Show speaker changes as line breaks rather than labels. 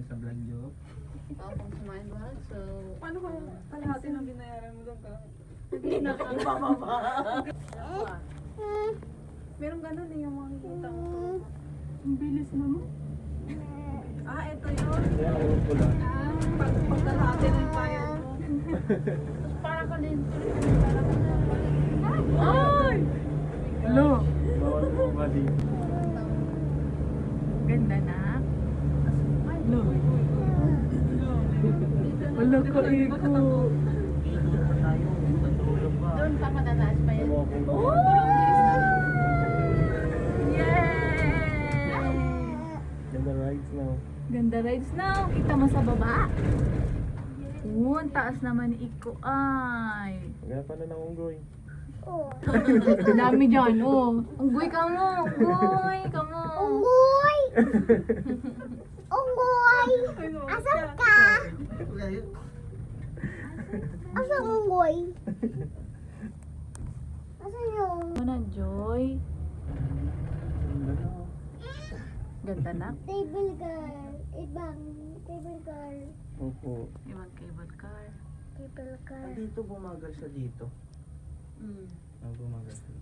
sa vlog job.
Tapos kumain ba? So,
Paano kung kalahati ng binayaran mo doon ka? Meron ganun eh yung mga kita mo. Ang bilis naman. Ito yun.
Kaya ako pula.
Pag kalahati ng bayad mo.
tapos para ka din.
Ay! Hello!
Bawal mo mali.
Ganda na. Hello. Wala ka iko.
Dito pa tayo. Matulog pa.
Doon pa patataas pa yan.
Yay!
Ganda rides na.
Ganda rides na. Kita mo sa baba. Ang taas naman ni Iko ay.
Kaya pa na ng unggoy.
Dami dyan, oh. Unggoy ka mo. Unggoy ka mo.
Unggoy! Unggoy! Asan ka? Asan unggoy? Asan yung...
Ano na, Joy?
Ganda na.
Ganda na.
Table girl. Ibang table girl.
Opo.
Ibang cable car.
Table girl.
Dito bumagal siya dito.
Mm.
Bumagal siya.